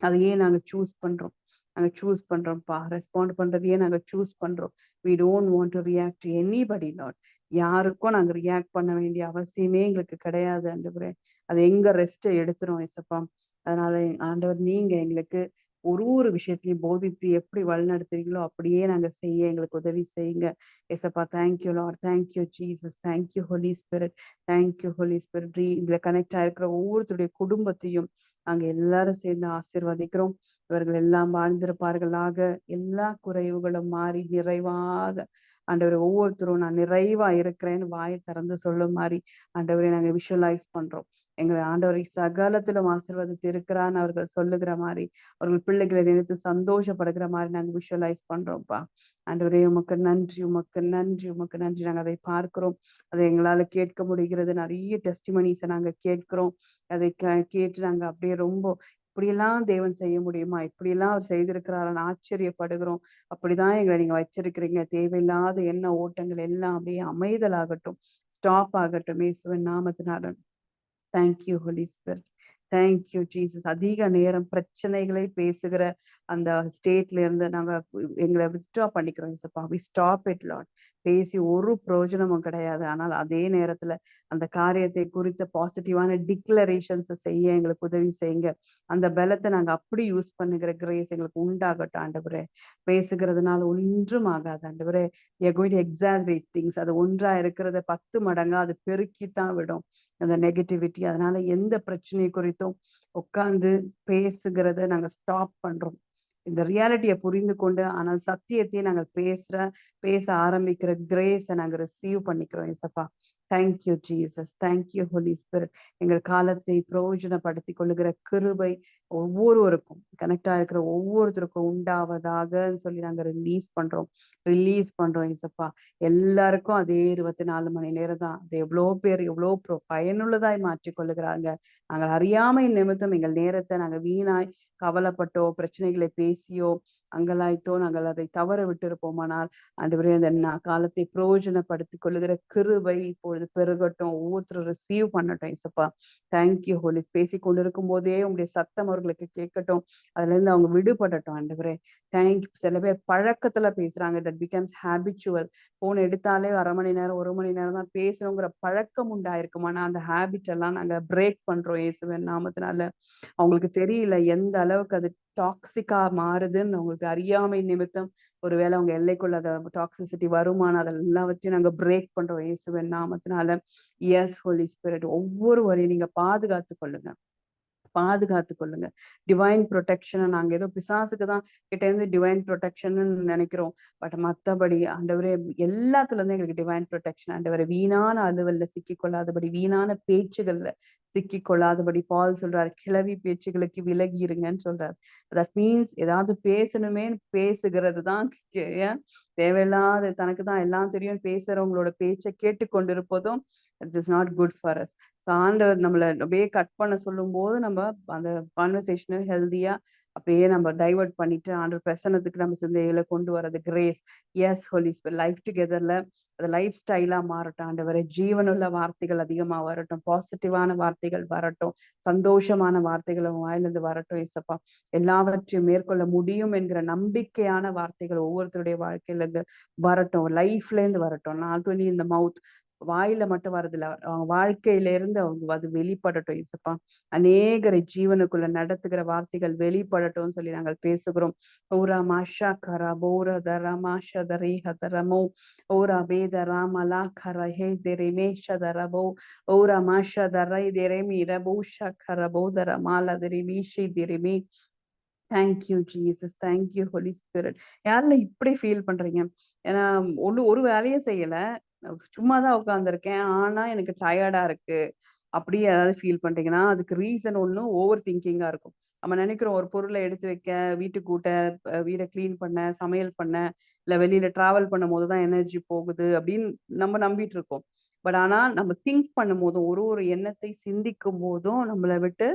அதையே நாங்க சூஸ் பண்றோம். நாங்க சூஸ் பண்றோம்ப்பா. ரெஸ்பாண்ட் பண்றதையே நாங்க சூஸ் பண்றோம். we don't want to react to anybody lord. யாருக்கும் நாங்க ரியாக்ட் பண்ண வேண்டிய அவசியமே எங்களுக்கு கிடையாது ஆண்டவரே. அது எங்க ரெஸ்ட் எடுத்துரும் ஏசப்பா. அதனால ஆண்டவர் நீங்க எங்களுக்கு ஒரு விஷயத்தையும் போதித்து எப்படி வழிநடத்துறீங்களோ அப்படியே நாங்க செய்ய எங்களுக்கு உதவி செய்யுங்க ஏசப்பா. Thank you lord. Thank you Jesus. Thank you holy spirit. Thank you holy spirit. இதுல கனெக்ட் ஆயிருக்கிற ஒவ்வொருத்தருடைய குடும்பத்தையும் நாங்க எல்லாரும் சேர்ந்து ஆசீர்வதிக்கிறோம். இவர்கள் எல்லாம் வாழ்ந்திருப்பார்களாக. எல்லா குறைவுகளும் மாறி நிறைவாக ஆண்டவரை ஒவ்வொருத்தரும் நான் நிறைவா இருக்கிறேன்னு வாயை திறந்து சொல்லும் மாதிரி ஆண்டவரை நாங்க விஷுவலைஸ் பண்றோம். எங்களை ஆண்டவரை சகலத்திலும் ஆசீர்வதித்து இருக்கிறான்னு அவர்கள் சொல்லுகிற மாதிரி, அவர்கள் பிள்ளைகளை நினைத்து சந்தோஷப்படுகிற மாதிரி நாங்க விஷுவலைஸ் பண்றோம்ப்பா. ஆண்டவரே உமக்கு நன்றி, உமக்கு நன்றி, உமக்கு நன்றி. நாங்க அதை பார்க்கிறோம், அதை எங்களால கேட்க முடிகிறது. நிறைய டெஸ்டிமனிஸை நாங்க கேட்கிறோம். அதை கேட்டு நாங்க அப்படியே ரொம்ப இப்படியெல்லாம் தேவன் செய்ய முடியுமா? இப்படியெல்லாம் அவர் செய்திருக்கிறாருன்னு ஆச்சரியப்படுகிறோம். அப்படிதான் எங்கள நீங்க வச்சிருக்கிறீங்க. தேவையில்லாத எண்ண ஓட்டங்கள் எல்லாம் அப்படியே அமைதலாகட்டும். ஸ்டாப் ஆகட்டும் இயேசுவின் நாமத்தினால. Thank you holy spirit. Thank you Jesus. அதிக நேரம் பிரச்சனைகளை பேசுகிற அந்த ஸ்டேட்ல இருந்து நாங்க எங்கள வித்ட்ரா பண்ணிக்கிறோம் இயேசப்பா. We stop it Lord. பேசி ஒரு பிரயோஜனமும் கிடையாது. ஆனால் அதே நேரத்துல அந்த காரியத்தை குறித்த பாசிட்டிவான டிக்ளரேஷன்ஸ செய்ய எங்களுக்கு உதவி செய்யுங்க. அந்த பலத்த நாங்க அப்படி யூஸ் பண்ணுகிற கிரேஸ் எங்களுக்கு உண்டாகட்டும் ஆண்டவரே. பேசுகிறதுனால ஒன்றும் ஆகாது ஆண்டவரே. we are going to exaggerate things. அது ஒன்றா இருக்கிறத 10 மடங்கா அது பெருக்கித்தான் விடும். அந்த நெகட்டிவிட்டி. அதனால எந்த பிரச்சனை குறித்தும் உட்கார்ந்து பேசுகிறத நாங்க ஸ்டாப் பண்றோம். இந்த ரியாலிட்டிய புரிந்து கொண்டு, ஆனால் சத்தியத்தையே நாங்க பேச ஆரம்பிக்கிற கிரேஸ நாங்க ரிசீவ் பண்ணிக்கிறோம் இயேசப்பா. Thank you Jesus. Thank you holy spirit. எங்கள் காலத்தை பிரயோஜனப்படுத்திக் கொள்ளுகிற கிருபை ஒவ்வொருவருக்கும், கனெக்ட் ஆயிருக்கிற ஒவ்வொருத்தருக்கும் உண்டாவதாகன்னு சொல்லி நாங்க ரிலீஸ் பண்றோம் இயேசப்பா. எல்லாருக்கும் அதே 24 மணி நேரம் தான். அது எவ்வளோ பேர் எவ்வளோ பயனுள்ளதாய் மாற்றிக் கொள்ளுகிறாங்க. நாங்கள் அறியாமை நிமித்தம் எங்கள் நேரத்தை நாங்க வீணாய் கவலைப்பட்டோ, பிரச்சனைகளை பேசியோ, அங்கலாய்த்தோ நாங்கள் அதை தவற விட்டிருப்போமானால், ஆண்டவரே அந்த காலத்தை பிரயோஜனப்படுத்திக் கொள்ளுகிற கிருபை இப்பொழுது பெருகட்டும். ஒவ்வொருத்தரும் ரிசீவ் பண்ணட்டும் இயேசப்பா. Thank you Holi. பேசிக் கொண்டிருக்கும் போதே உங்களுடைய சத்தம் அவர்களுக்கு கேட்கட்டும். அதுல இருந்து அவங்க விடுபடட்டும் ஆண்டவரே. சில பேர் பழக்கத்துல பேசுறாங்க. That becomes habitual. போன் எடுத்தாலே 1/2 மணி நேரம் 1 மணி நேரம் தான் பேசணுங்கிற பழக்கம் உண்டாயிருக்கும். ஆனா அந்த ஹேபிட் எல்லாம் நாங்க பிரேக் பண்றோம் இயேசுவின் நாமத்தினால. அவங்களுக்கு தெரியல எந்த அளவுக்கு அது டாக்ஸிக்கா மாறுதுன்னு. அவங்களுக்கு அறியாமை நிமித்தம் ஒருவேளை அவங்க எல்லைக்குள்ள அத டாக்ஸிசிட்டி வருமானம் அதெல்லாம் வச்சு நாங்க பிரேக் பண்றோம் இயேசுவின் நாமத்தினால. Yes holy spirit. ஒவ்வொருவரையும் நீங்க பாதுகாத்துக் கொள்ளுங்க. பாதுகாத்துக் கொள்ளுங்க. டிவைன் புரொடெக்ஷன நாங்க ஏதோ பிசாசுக்கு தான் கிட்ட இருந்து டிவைன் புரொடெக்ஷன்னு நினைக்கிறோம். பட் மத்தபடி ஆண்டவரே எல்லாத்துல இருந்து எங்களுக்கு டிவைன் புரொடெக்ஷன் ஆண்டவரே. வீணான அலுவல்ல சிக்கிக்கொள்ளாதபடி, வீணான பேச்சுகள்ல சிக்கிக்கொள்ளாதபடி பால் சொல்றாரு. கிளவி பேச்சுகளுக்கு விலகி இருங்கன்னு சொல்றாரு. தட் மீன்ஸ் ஏதாவது பேசணுமேன்னு பேசுகிறது தான் தேவையில்லாத தனக்கு தான் எல்லாம் தெரியும் பேசுறவங்களோட பேச்சை கேட்டுக்கொண்டிருப்பதும் it is not good for us. ஆண்டவர் நம்மள அப்படியே கட் பண்ண சொல்லும்போது நம்ம அந்த கான்வர்சேஷனை ஹெல்தியா அப்படியே நம்ம டைவர்ட் பண்ணிட்டு ஆண்டவர் பிரசன்னத்துக்கு நம்ம சிந்தையில கொண்டு வர்றது grace. Yes holy spirit. Life டுகெதர்ல அது லைஃப் ஸ்டைலா மாறட்டும் ஆண்டவரே. ஜீவனுள்ள வார்த்தைகள் அதிகமா வரட்டும். பாசிட்டிவான வார்த்தைகள் வரட்டும். சந்தோஷமான வார்த்தைகள் உங்க வாயிலிருந்து வரட்டும் இயேசப்பா. எல்லாவற்றையும் மேற்கொள்ள முடியும் என்கிற நம்பிக்கையான வார்த்தைகள் ஒவ்வொருத்தருடைய வாழ்க்கையில இருந்து வரட்டும். லைஃப்ல இருந்து வரட்டும். நாட் ஒன்லி இந்த மவுத், வாயில மட்டும் வரதில்ல. அவங்க வாழ்க்கையில இருந்து அவங்க அது வெளிப்படட்டும் இயேசப்பா. அநேகரை ஜீவனுக்குள்ள நடத்துகிற வார்த்தைகள் வெளிப்படட்டும்னு சொல்லி நாங்கள் பேசுகிறோம். ஓரா மாஷா கரா போர தர மாஷா தரே ஹதரமோ ஓரா பேத ராமலா கர ஹே தெரே தரபோ ஓரா மாஷா தரை தெரேமி ரபூஷா கரபோ தர மாலா தெரிமீஷி தெரிமி. Thank you Jesus. Thank you holy spirit. யாரெல்லாம் இப்படி ஃபீல் பண்றீங்க? ஏன்னா ஒரு வேலையும் செய்யல. சும்மா தான் உட்கார்ந்திருக்கேன். ஆனா எனக்கு டயர்டா இருக்கு. அப்படி ஏதாவது ஃபீல் பண்றீங்கன்னா, அதுக்கு ரீசன் ஒண்ணு ஓவர் திங்கிங்கா இருக்கும். நம்ம நினைக்கிறோம் ஒரு பொருள எடுத்து வைக்க, வீட்டு கூட்ட, வீட கிளீன் பண்ண, சமையல் பண்ண, இல்ல வெளியில டிராவல் பண்ணும்போது தான் எனர்ஜி போகுது அப்படின்னு நம்ம நம்பிட்டு இருக்கோம். பட் ஆனா நம்ம திங்க் பண்ணும்போதும், ஒரு எண்ணத்தை சிந்திக்கும் போதும் நம்மள விட்டு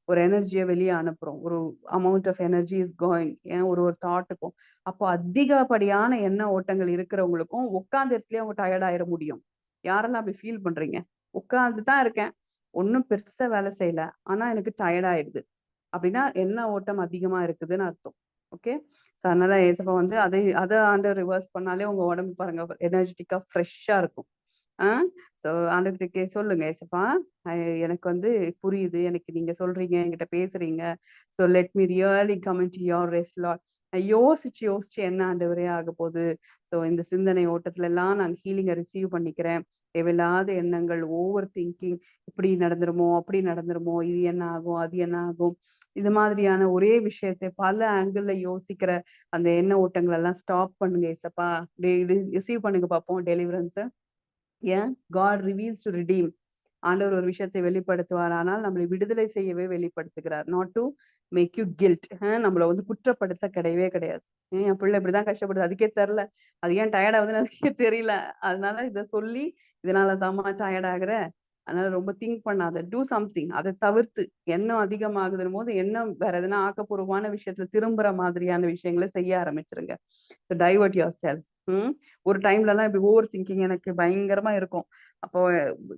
ஒரு எனர்ஜிய வெளிய அனுப்புறோம். ஒரு amount of energy is going. ஏன் ஒரு தாட்டுக்கும். அப்போ அதிகப்படியான எண்ண ஓட்டங்கள் இருக்கிறவங்களுக்கும் உட்கார்ந்த இடத்துலயே அவங்க டயர்ட் ஆயிர முடியும். யாரெல்லாம் அப்படி ஃபீல் பண்றீங்க? உட்கார்ந்து தான் இருக்கேன். ஒண்ணும் பெருசா வேலை செய்யல. ஆனா எனக்கு டயர்ட் ஆயிடுது. அப்படின்னா எண்ண ஓட்டம் அதிகமா இருக்குதுன்னு அர்த்தம். ஓகே. ஸோ அதனால ஏசப்பா வந்து அத ஆண்டவர் ரிவர்ஸ் பண்ணாலே உங்க உடம்பு பாருங்க எனர்ஜெட்டிக்கா ஃப்ரெஷ்ஷா இருக்கும். ஆ ஸோ ஆண்டவர்கிட்ட சொல்லுங்க ஏசப்பா, அ எனக்கு வந்து புரியுது. எனக்கு நீங்க சொல்றீங்க, என்கிட்ட பேசுறீங்க. So let me really come into your rest Lord. நான் யோசிச்சு என்ன ஆண்டவரே ஆகப்போகுது. ஸோ இந்த சிந்தனை ஓட்டத்துல எல்லாம் நான் ஹீலிங்க ரிசீவ் பண்ணிக்கிறேன். தேவையில்லாத எண்ணங்கள், ஓவர் திங்கிங், இப்படி நடந்துருமோ, அப்படி நடந்துருமோ, இது என்ன ஆகும், அது என்ன ஆகும். இது மாதிரியான ஒரே விஷயத்தை பல ஆங்கிள் யோசிக்கிற அந்த எண்ண ஓட்டங்கள் எல்லாம் ஸ்டாப் பண்ணுங்க ஏசப்பா. இது ரிசீவ் பண்ணுங்க பார்ப்போம் டெலிவரன்ஸ. ஏன் காட் ரிவீல்ஸ் டு ரிடீம். ஆண்டவர் ஒரு விஷயத்தை வெளிப்படுத்துவார். ஆனால் நம்மளை விடுதலை செய்யவே வெளிப்படுத்துகிறார். Not to make you guilt. நம்மள வந்து குற்றப்படுத்த கிடையவே கிடையாது. என் பிள்ளை இப்படிதான் கஷ்டப்படுது. அதுக்கே தெரியல. அது ஏன் டயர்ட் ஆகுதுன்னு அதுக்கே தெரியல. அதனால இத சொல்லி இதனால தாம்மா டயர்ட் ஆகுற. அதனால ரொம்ப திங்க் பண்ணாத. Do something. அத தவிர்த்து எண்ணம் அதிகமாகுதுன்னும் போது, எண்ணம் வேற எதனா ஆக்கப்பூர்வமான விஷயத்துல திரும்புற மாதிரியான விஷயங்கள செய்ய ஆரம்பிச்சுருங்க. So divert yourself. ம். ஒரு டைம்லலாம் இப்படி ஓவர் திங்கிங் எனக்கு பயங்கரமா இருக்கும். அப்போ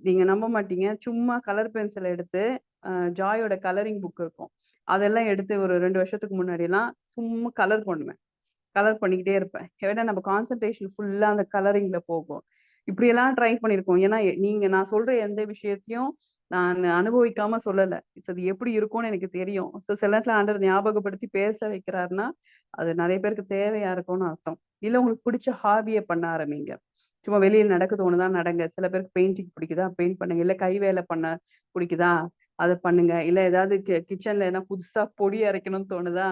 நீங்க நம்ப மாட்டீங்க. சும்மா கலர் பென்சில எடுத்து ஜாயோட கலரிங் புக் இருக்கும். அதெல்லாம் எடுத்து ஒரு 2 வருஷத்துக்கு முன்னாடிலாம் சும்மா கலர் பண்ணுவேன். கலர் பண்ணிக்கிட்டே இருப்பேன். ஏன்னா நம்ம கான்சன்ட்ரேஷன் ஃபுல்லா அந்த கலரிங்ல போகும். இப்படியெல்லாம் ட்ரை பண்ணியிருக்கோம். ஏன்னா நீங்க நான் சொல்ற எந்த விஷயத்தையும் நான் அனுபவிக்காம சொல்லல. அது எப்படி இருக்கும்னு எனக்கு தெரியும். சில நேரத்துல ஆண்டவர் ஞாபகப்படுத்தி பேச வைக்கிறாருன்னா, அது நெறைய பேருக்கு தேவையா இருக்கும்னு அர்த்தம். இல்ல உங்களுக்கு பிடிச்ச ஹாபிய பண்ண ஆரம்பிங்க. சும்மா வெளியில நடக்க தோணுதா நடங்க. சில பேருக்கு பெயிண்டிங் பிடிக்குதா பெயிண்ட் பண்ணுங்க. இல்ல கை வேலை பண்ண பிடிக்குதா அத பண்ணுங்க. இல்ல ஏதாவது கிச்சன்ல எதனா புதுசா பொடி அரைக்கணும்னு தோணுதா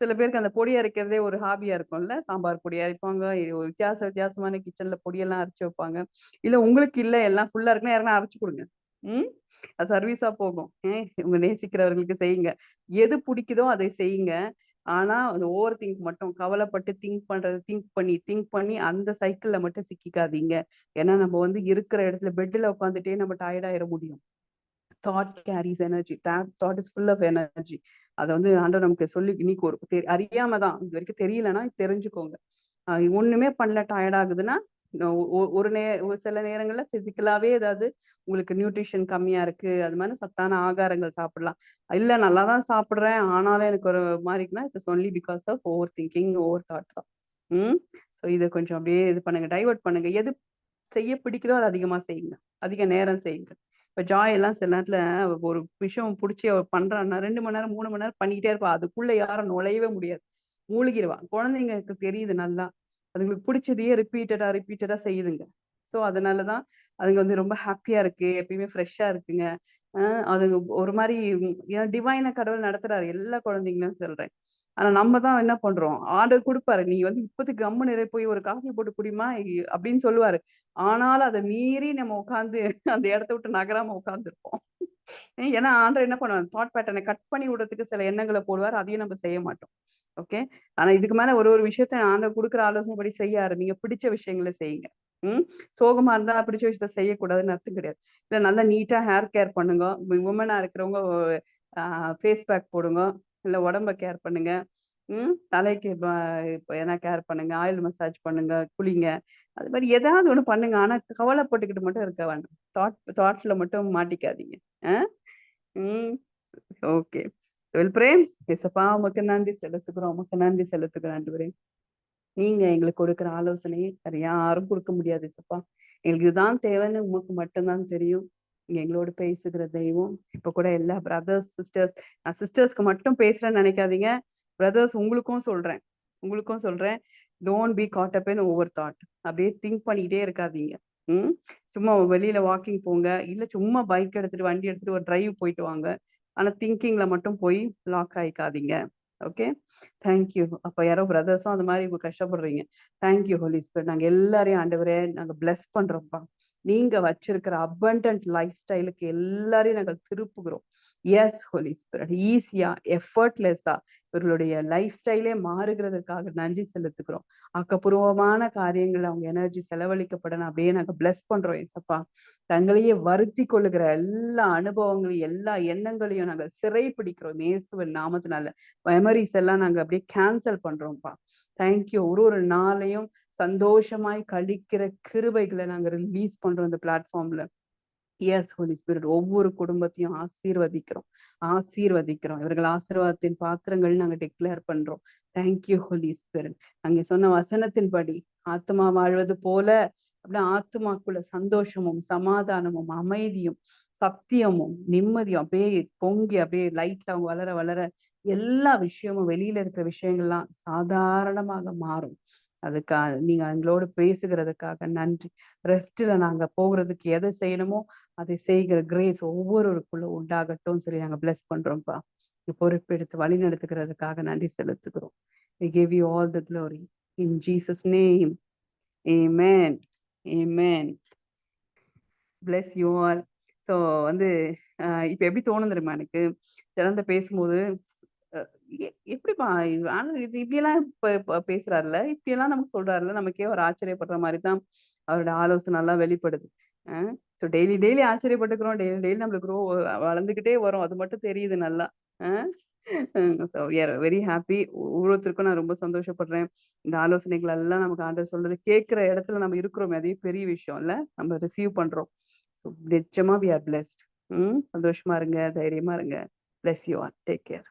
சில பேருக்கு அந்த பொடி அரைக்கிறதே ஒரு ஹாபியா இருக்கும்ல. சாம்பார் பொடி அரைப்பாங்க. ஒரு வித்தியாசமான கிச்சன்ல பொடியெல்லாம் அரைச்சு வைப்பாங்க. இல்ல உங்களுக்கு இல்ல எல்லாம் ஃபுல்லா இருக்குன்னா யாருன்னா அரைச்சு குடுங்க. ம். அது சர்வீஸா போகும். உங்க நேசிக்கிறவர்களுக்கு செய்யுங்க. எது பிடிக்குதோ அதை செய்யுங்க. ஆனா, அந்த ஓவர் திங்க் மட்டும் கவலைப்பட்டு திங்க் பண்ணி அந்த சைக்கிள்ல மட்டும் சிக்கிக்காதீங்க. ஏன்னா நம்ம வந்து இருக்கிற இடத்துல பெட்ல உட்காந்துட்டே நம்ம டயர்ட் ஆயிர முடியும். Thought carries energy. Thought is full of energy. அத வந்து ஆண்டவர் நமக்கு சொல்லி இன்னைக்கு ஒரு அறியாம தான். இதுவரைக்கும் தெரியலன்னா தெரிஞ்சுக்கோங்க. ஒண்ணுமே பண்ணல டயர்ட் ஆகுதுன்னா, ஒரு சில நேரங்கள்ல பிசிக்கலாவே ஏதாவது உங்களுக்கு நியூட்ரிஷன் கம்மியா இருக்கு. அது மாரி சத்தான ஆகாரங்கள் சாப்பிடலாம். இல்ல நல்லா தான் சாப்பிடுறேன். ஆனாலும் எனக்கு ஒரு மாரி இருக்குன்னா, it's only because of over thinking, over thought தான். ம். ஸோ இத கொஞ்சம் அப்படியே இது பண்ணுங்க. டைவர்ட் பண்ணுங்க. எது செய்ய பிடிக்குதோ அத அதிகமா செய்யுங்க. அதிக நேரம் செய்யுங்க. இப்ப ஜாய் எல்லாம் சில நேரத்துல ஒரு விஷயம் புடிச்சு அவ பண்றான்னா 2 மணி நேரம், 3 மணி நேரம் பண்ணிக்கிட்டே இருப்பா. அதுக்குள்ள யாரும் நுழையவே முடியாது. மூழ்கிருவா. குழந்தைங்களுக்கு தெரியுது நல்லா. அதுங்களுக்கு பிடிச்சதையே ரிப்பீட்டடா செய்யுதுங்க. ஸோ அதனால தான் அதுங்க வந்து ரொம்ப ஹேப்பியா இருக்கு. எப்பயுமே ஃப்ரெஷ்ஷா இருக்குங்க. அ அதுங்க ஒரு மாரி ஏன்னா டிவைனா கடவுள் நடத்துறாரு. எல்லா குழந்தைங்களையும் சொல்றேன். ஆனா நம்ம தான் என்ன பண்றோம்? ஆர்டர் குடுப்பாரு. நீ வந்து இப்போதைக்கு கம்முனு இரு. போய் ஒரு காஃபி போட்டு குடிம்மா அப்படின்னு சொல்லுவாரு. ஆனாலும் அத மீறி நம்ம உட்கார்ந்து அந்த இடத்த விட்டு நகராம உட்கார்ந்துருப்போம். ஏன்னா ஆண்டவர் என்ன பண்ணுவாரு, தாட் பேட்டர்ன கட் பண்ணி விடுறதுக்கு சில எண்ணங்கள போடுவாரு. அதையும் நம்ம செய்ய மாட்டோம். ஓகே. ஆனா இதுக்கு மேல ஒரு ஒரு விஷயத்த ஆண்டவர் குடுக்குற ஆலோசனைப்படி செய்ய ஆரம்பிங்க. பிடிச்ச விஷயங்கள செய்யுங்க. ம். சோகமா இருந்தா பிடிச்ச விஷயத்த செய்யக்கூடாதுன்னு அர்த்தம் கிடையாது. இல்ல நல்லா நீட்டா ஹேர் கேர் பண்ணுங்க. வுமனா இருக்கிறவங்க அ ஃபேஸ் பேக் போடுங்க. இல்ல உடம்ப கேர் பண்ணுங்க. தலைக்கு இப்ப எதனா கேர் பண்ணுங்க. ஆயில் மசாஜ் பண்ணுங்க. குளிங்க. அது மாரி ஏதாவது ஒண்ணு பண்ணுங்க. ஆனா கவலைப்பட்டுக்கிட்டு மட்டும் இருக்க வேண்டாம். தாட்ஸ்ல மட்டும் மாட்டிக்காதீங்க. அ. ம். ஓகே. வில் பிரே. ஏசப்பா உமக்கு நன்றி செலுத்துகிறோம். உமக்கு நன்றி செலுத்துகிறோம் ஆண்டவரே. நீங்க எங்களுக்கு கொடுக்குற ஆலோசனையை வேற யாரும் குடுக்க முடியாது ஏசப்பா. எங்களுக்கு இதுதான் தேவைன்னு உமக்கு மட்டும் தான் தெரியும். நீங்க எங்களோட பேசுகிற தெய்வம். இப்ப கூட எல்லா பிரதர்ஸ், சிஸ்டர்ஸ் நான் சிஸ்டர்ஸ்க்கு மட்டும் பேசுறேன்னு நெனைக்காதீங்க. பிரதர்ஸ் உங்களுக்கும் சொல்றேன். உங்களுக்கும் சொல்றேன். Don't be caught up in over thought. அப்படியே திங்க் பண்ணிக்கிட்டே இருக்காதீங்க. ம். சும்மா வெளியில வாக்கிங் போங்க. இல்ல சும்மா பைக் எடுத்துட்டு, வண்டி எடுத்துட்டு ஒரு டிரைவ் போயிட்டு வாங்க. ஆனா திங்கிங்ல மட்டும் போய் லாக் ஆயிக்காதீங்க. ஓகே. Thank you. அப்ப யாரோ பிரதர்ஸும் அந்த மாரி கஷ்டப்படுறீங்க. Thank you holy spirit. நாங்க எல்லாரையும் ஆண்டவரே நாங்க பிளெஸ் பண்றோம்ப்பா. நீங்க வச்சிருக்கிற அபண்டன்ட் லைஃப் ஸ்டைலுக்கு எல்லாரையும் நாங்க திருப்புகிறோம். S holy spirit. ஈஸியா, எஃபர்ட்லெஸ்ஸா இவர்களுடைய லைஃப் ஸ்டைலே மாறுகிறதற்காக நன்றி செலுத்துகிறோம். ஆக்கப்பூர்வமான காரியங்கள்ல அவங்க எனர்ஜி செலவழிக்கப்படணும் அப்படியே நாங்க பிளெஸ் பண்றோம் ஏசப்பா. தங்களையே வருத்திக் கொள்ளுகிற எல்லா அனுபவங்களையும், எல்லா எண்ணங்களையும் நாங்க சிறை பிடிக்கிறோம் இயேசுவின் நாமத்தினால. மெமரீஸ் எல்லாம் நாங்க அப்படியே கேன்சல் பண்றோம்ப்பா. Thank you. ஒரு ஒரு நாளையும் சந்தோஷமாய் கழிக்கிற கிருபைகள நாங்க ரிலீஸ் பண்றோம் இந்த பிளாட்ஃபார்ம்ல. Yes holy spirit. ஒவ்வொரு குடும்பத்தையும் ஆசீர்வதிக்கிறோம். ஆசீர்வதிக்கிறோம். இவர்கள் ஆசீர்வாதத்தின் பாத்திரங்கள் நாங்க டிக்ளேர் பண்றோம். Thank you holy spirit. அங்கே சொன்ன வசனத்தின்படி ஆத்துமா வாழ்வது போல அப்படியே ஆத்துமாக்குள்ள சந்தோஷமும், சமாதானமும், அமைதியும், சத்தியமும், நிம்மதியும் அப்படியே பொங்கி அப்படியே லைட்ல அவங்க வளர வளர எல்லா விஷயமும் வெளியில இருக்கிற விஷயங்கள்லாம் சாதாரணமாக மாறும். நீங்க எங்களோடு பேசுகிறதுக்காக நன்றி. ரெஸ்ட்ல நாங்க போகுறதுக்கு எதை செய்யணுமோ அதை செய்கிற கிரேஸ் ஒவ்வொருவருக்குள்ள உண்டாகட்டும் சொல்லி நாங்க பிளஸ் பண்றோம்ப்பா. பொறுப்பெடுத்து வழி நடத்துகிறதுக்காக நன்றி செலுத்துகிறோம். We give you all the glory. In Jesus' name. Amen. Amen. Bless you all. So வந்து இப்ப எப்படி தோணும் தெரியுமா எனக்கு? சிலர்ட்ட பேசும்போது அ எப்படிப்பா ஆனா இது இப்படியெல்லாம் இப்ப பேசுறாருல்ல, இப்படியெல்லாம் நமக்கு சொல்றாருல்ல, நமக்கே ஒரு ஆச்சரியப்படுற மாரி தான் அவரோட ஆலோசனைலாம் வெளிப்படுது. ஸோ டெய்லி டெய்லி ஆச்சரியப்பட்டுக்கிறோம். டெய்லி டெய்லி நம்மளுக்கு வளர்ந்துக்கிட்டே வரும். அது மட்டும் தெரியுது நல்லா. Uh so we are very happy. ஒவ்வொருத்தருக்கும் நான் ரொம்ப சந்தோஷப்படுறேன். இந்த ஆலோசனைகள் எல்லாம் நமக்கு ஆண்டவர் சொல்றது கேட்கிற இடத்துல நம்ம இருக்கிறோமே, அதுவே பெரிய விஷயம் இல்ல? நம்ம ரிசீவ் பண்றோம். ஸோ நிச்சயமா வி ஆர் பிளெஸ்ட். சந்தோஷமா இருங்க, தைரியமா இருங்க. Bless you all. Take care.